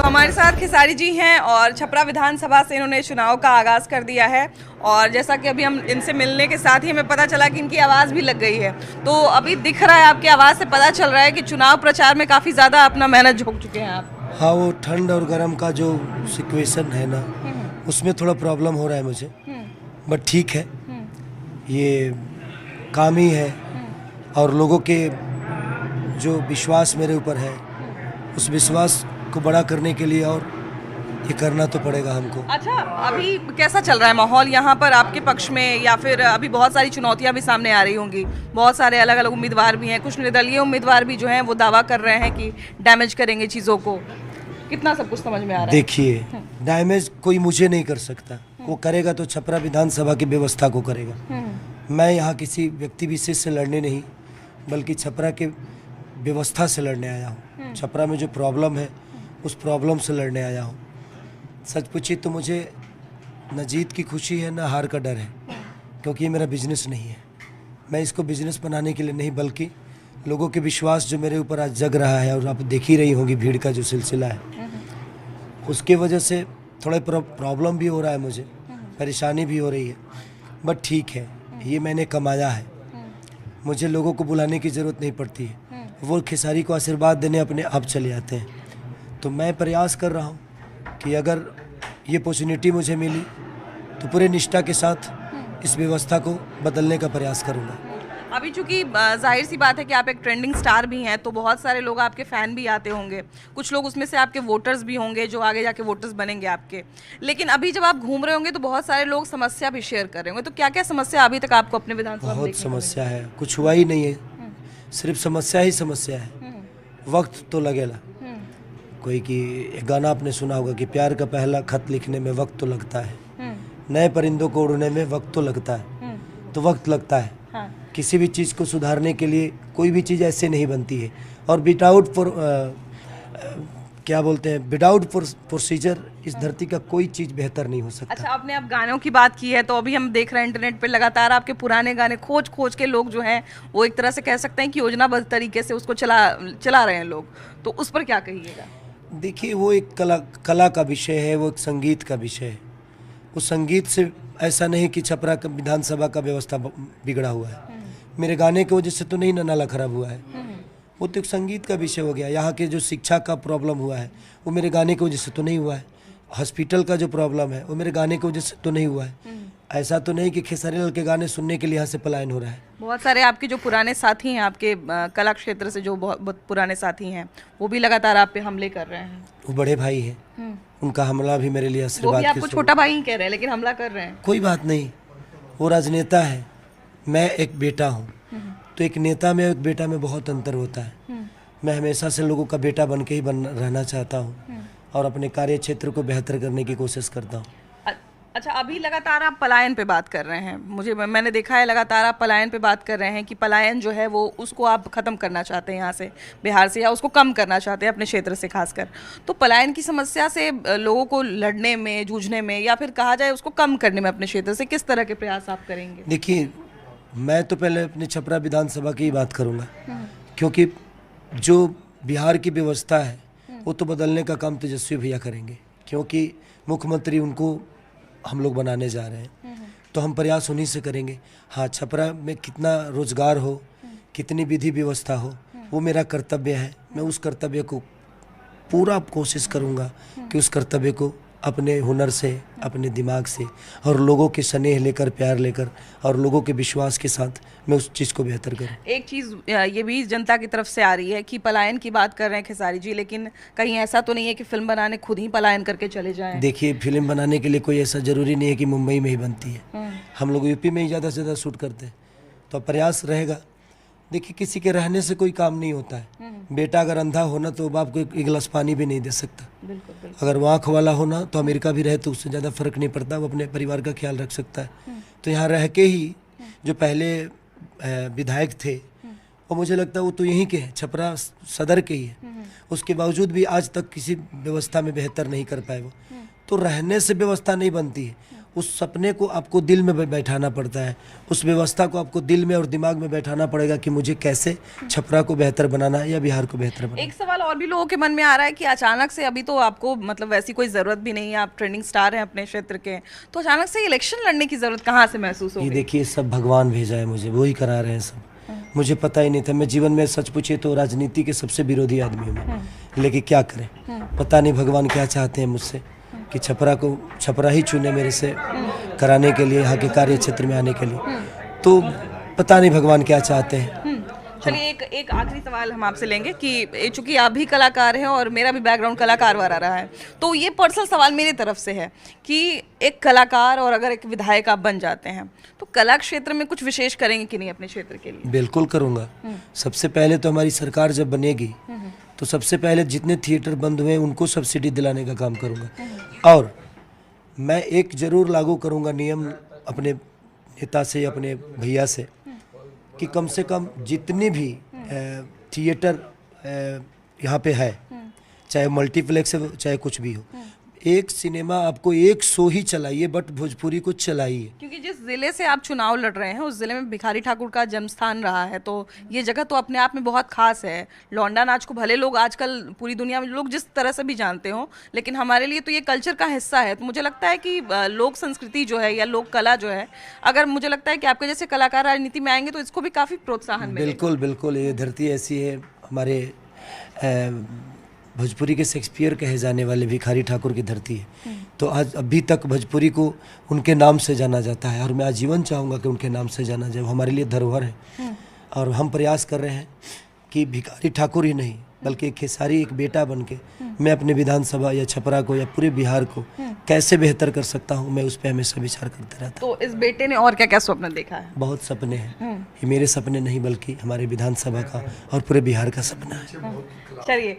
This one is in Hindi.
हमारे साथ खेसारी जी हैं और छपरा विधानसभा से इन्होंने चुनाव का आगाज़ कर दिया है। और जैसा कि अभी हम इनसे मिलने के साथ ही हमें पता चला कि इनकी आवाज़ भी लग गई है। तो अभी दिख रहा है, आपकी आवाज़ से पता चल रहा है कि चुनाव प्रचार में काफ़ी ज़्यादा अपना मेहनत झोंक चुके हैं आप। हाँ, वो ठंड और गर्म का जो सिचुएशन है ना, उसमें थोड़ा प्रॉब्लम हो रहा है मुझे, बट ठीक है, ये काम ही है। और लोगों के जो विश्वास मेरे ऊपर है, उस विश्वास को बड़ा करने के लिए और ये करना तो पड़ेगा हमको। अच्छा, अभी कैसा चल रहा है माहौल यहाँ पर आपके पक्ष में, या फिर अभी बहुत सारी चुनौतियाँ भी सामने आ रही होंगी? बहुत सारे अलग अलग उम्मीदवार भी हैं, कुछ निर्दलीय उम्मीदवार भी जो हैं वो दावा कर रहे हैं कि डैमेज करेंगे चीज़ों को। कितना सब कुछ समझ में आ रहा है? देखिए, डैमेज कोई मुझे नहीं कर सकता, वो करेगा तो छपरा विधानसभा की व्यवस्था को करेगा। मैं यहाँ किसी व्यक्ति विशेष से लड़ने नहीं, बल्कि छपरा के व्यवस्था से लड़ने आया हूँ। छपरा में जो प्रॉब्लम है, उस प्रॉब्लम से लड़ने आया हूँ। सच पूछिए तो मुझे न जीत की खुशी है, न हार का डर है, क्योंकि ये मेरा बिजनेस नहीं है। मैं इसको बिजनेस बनाने के लिए नहीं, बल्कि लोगों के विश्वास जो मेरे ऊपर आज जग रहा है, और आप देख ही रही होंगी भीड़ का जो सिलसिला है, उसके वजह से थोड़ा प्रॉब्लम भी हो रहा है, मुझे परेशानी भी हो रही है। बट ठीक है, ये मैंने कमाया है, मुझे लोगों को बुलाने की ज़रूरत नहीं पड़ती है, वो खेसारी को आशीर्वाद देने अपने आप चले आते हैं। तो मैं प्रयास कर रहा हूँ कि अगर ये अपॉर्चुनिटी मुझे मिली तो पूरे निष्ठा के साथ इस व्यवस्था को बदलने का प्रयास करूँगा। अभी चूंकि जाहिर सी बात है कि आप एक ट्रेंडिंग स्टार भी हैं, तो बहुत सारे लोग आपके फ़ैन भी आते होंगे, कुछ लोग उसमें से आपके वोटर्स भी होंगे जो आगे जाके वोटर्स बनेंगे आपके। लेकिन अभी जब आप घूम रहे होंगे तो बहुत सारे लोग समस्या भी शेयर कर रहे होंगे, तो क्या क्या समस्या अभी तक आपको अपने विधानसभा में बहुत देखने को समस्या है, कुछ हुआ ही नहीं है, सिर्फ समस्या ही समस्या है। वक्त तो लगेगा। कोई कि एक गाना आपने सुना होगा कि प्यार का पहला खत लिखने में वक्त तो लगता है, नए परिंदों को उड़ने में वक्त तो लगता है, तो वक्त लगता है। हाँ। किसी भी चीज़ को सुधारने के लिए कोई भी चीज़ ऐसे नहीं बनती है, और विदाउट क्या बोलते हैं, विदाउट प्रोसीजर इस धरती का कोई चीज़ बेहतर नहीं हो सकता। अच्छा, आपने अब गानों की बात की है, तो अभी हम देख रहे हैं इंटरनेट पे लगातार आपके पुराने गाने खोज खोज के लोग जो हैं वो एक तरह से कह सकते हैं कि योजनाबद्ध तरीके से उसको चला रहे हैं लोग, तो उस पर क्या कहिएगा? देखिए, वो एक कला का विषय है, वो एक संगीत का विषय है। उस संगीत से ऐसा नहीं कि छपरा का विधानसभा का व्यवस्था बिगड़ा हुआ है, मेरे गाने की वजह से तो नहीं, नाला खराब हुआ है, वो तो एक संगीत का विषय हो गया। यहाँ के जो शिक्षा का प्रॉब्लम हुआ है, वो मेरे गाने की वजह से तो नहीं हुआ है। हॉस्पिटल का जो प्रॉब्लम है, वो मेरे गाने की वजह से तो नहीं हुआ है। ऐसा तो नहीं कि खेसारी लाल के गाने सुनने के लिए यहाँ से पलायन हो रहा है। बहुत सारे आपके जो पुराने साथी हैं, आपके कला क्षेत्र से जो बहुत पुराने साथी हैं, वो भी लगातार आप पे हमले कर रहे हैं। वो बड़े भाई हैं, उनका हमला भी मेरे लिए वो आशीर्वाद भी आपको छोटा भाई ही कह रहे हैं, लेकिन हमला कर रहे हैं। कोई बात नहीं, वो राजनेता है, मैं एक बेटा हूँ, तो एक नेता में एक बेटा में बहुत अंतर होता है। मैं हमेशा से लोगों का बेटा बन के ही रहना चाहता हूँ, और अपने कार्य क्षेत्र को बेहतर करने की कोशिश करता हूँ। अच्छा, अभी लगातार आप पलायन पे बात कर रहे हैं, मैंने देखा है लगातार आप पलायन पे बात कर रहे हैं कि पलायन जो है वो उसको आप ख़त्म करना चाहते हैं यहाँ से, बिहार से, या उसको कम करना चाहते हैं अपने क्षेत्र से खासकर। तो पलायन की समस्या से लोगों को लड़ने में, जूझने में, या फिर कहा जाए उसको कम करने में अपने क्षेत्र से किस तरह के प्रयास आप करेंगे? देखिए, मैं तो पहले अपने छपरा विधानसभा की ही बात करूँगा, क्योंकि जो बिहार की व्यवस्था है वो तो बदलने का काम तेजस्वी भैया करेंगे, क्योंकि मुख्यमंत्री उनको हम लोग बनाने जा रहे हैं, तो हम प्रयास उन्हीं से करेंगे। हाँ, छपरा में कितना रोजगार हो, कितनी विधि व्यवस्था हो, वो मेरा कर्तव्य है। मैं उस कर्तव्य को पूरा कोशिश करूँगा कि उस कर्तव्य को अपने हुनर से, अपने दिमाग से, और लोगों के स्नेह लेकर, प्यार लेकर, और लोगों के विश्वास के साथ मैं उस चीज़ को बेहतर करूँ। एक चीज़ ये भी जनता की तरफ से आ रही है कि पलायन की बात कर रहे हैं खेसारी जी, लेकिन कहीं ऐसा तो नहीं है कि फिल्म बनाने खुद ही पलायन करके चले जाएं? देखिए, फिल्म बनाने के लिए कोई ऐसा ज़रूरी नहीं है कि मुंबई में ही बनती है, हम लोग यूपी में ही ज़्यादा से ज़्यादा शूट करते हैं, तो प्रयास रहेगा। देखिए, किसी के रहने से कोई काम नहीं होता है। बेटा अगर अंधा होना तो बाप को एक गिलास पानी भी नहीं दे सकता। बिल्कुल, बिल्कुल। अगर वो आँख वाला होना तो अमेरिका भी रहे तो उससे ज़्यादा फर्क नहीं पड़ता, वो अपने परिवार का ख्याल रख सकता है। तो यहाँ रह के ही जो पहले विधायक थे, वो मुझे लगता है वो तो यहीं के हैं, छपरा सदर के ही है, उसके बावजूद भी आज तक किसी व्यवस्था में बेहतर नहीं कर पाए वो। तो रहने से व्यवस्था नहीं बनती है, उस सपने को आपको दिल में बैठाना पड़ता है, उस व्यवस्था को आपको दिल में और दिमाग में बैठाना पड़ेगा कि मुझे कैसे छपरा को बेहतर बनाना है या बिहार को बेहतर बनाना है। एक सवाल और भी लोगों के मन में आ रहा है कि अचानक से, अभी तो आपको मतलब वैसी कोई ज़रूरत भी नहीं है, आप ट्रेंडिंग स्टार हैं अपने क्षेत्र के, तो अचानक से इलेक्शन लड़ने की ज़रूरत कहाँ से महसूस हो ये गई? देखिए, सब भगवान भेजा है मुझे, वही करा रहे हैं सब। मुझे पता ही नहीं था। मैं जीवन में सच पूछे तो राजनीति के सबसे विरोधी आदमी हूँ मैं, लेकिन क्या करें, पता नहीं भगवान क्या चाहते हैं मुझसे कि छपरा ही चुने मेरे से कराने के लिए, यहाँ के कार्य क्षेत्र में आने के लिए। तो पता नहीं भगवान क्या चाहते हैं। चलिए एक आखिरी सवाल हम आपसे लेंगे कि चूंकि आप भी कलाकार हैं और मेरा भी बैकग्राउंड कलाकार वाला रहा है, तो ये पर्सनल सवाल मेरी तरफ से है कि एक कलाकार और अगर एक विधायक आप बन जाते हैं तो कला क्षेत्र में कुछ विशेष करेंगे कि नहीं अपने क्षेत्र के लिए? बिल्कुल करूँगा। सबसे पहले तो हमारी सरकार जब बनेगी तो सबसे पहले जितने थिएटर बंद हुए हैं उनको सब्सिडी दिलाने का काम करूँगा। और मैं एक जरूर लागू करूँगा नियम अपने नेता से, अपने भैया से, कि कम से कम जितनी भी थिएटर यहाँ पे है, चाहे मल्टीप्लेक्स हो चाहे कुछ भी हो, एक सिनेमा आपको एक शो ही चलाइए, बट भोजपुरी को चलाइए। क्योंकि जिस जिले से आप चुनाव लड़ रहे हैं उस जिले में भिखारी ठाकुर का जन्म स्थान रहा है, तो ये जगह तो अपने आप में बहुत खास है। लौंडा नाच को भले लोग आजकल पूरी दुनिया में लोग जिस तरह से भी जानते हो, लेकिन हमारे लिए तो ये कल्चर का हिस्सा है। तो मुझे लगता है कि लोक संस्कृति जो है या लोक कला जो है, अगर मुझे लगता है कि आपके जैसे कलाकार राजनीति में आएंगे तो इसको भी काफ़ी प्रोत्साहन मिलेगा। बिल्कुल बिल्कुल, ये धरती ऐसी है। हमारे भोजपुरी के शेक्सपियर कहे जाने वाले भिखारी ठाकुर की धरती है। तो आज अभी तक भोजपुरी को उनके नाम से जाना जाता है, और मैं आजीवन चाहूँगा कि उनके नाम से जाना जाए। हमारे लिए धरोहर है, और हम प्रयास कर रहे हैं कि भिखारी ठाकुर ही नहीं बल्कि एक खेसारी, एक बेटा बन के मैं अपने विधानसभा या छपरा को या पूरे बिहार को कैसे बेहतर कर सकता हूँ, मैं उस पर हमेशा विचार करता रहता हूँ। तो इस बेटे ने और क्या क्या स्वप्न देखा है? बहुत सपने हैं, ये मेरे सपने नहीं बल्कि हमारे विधानसभा का और पूरे बिहार का सपना है। चलिए।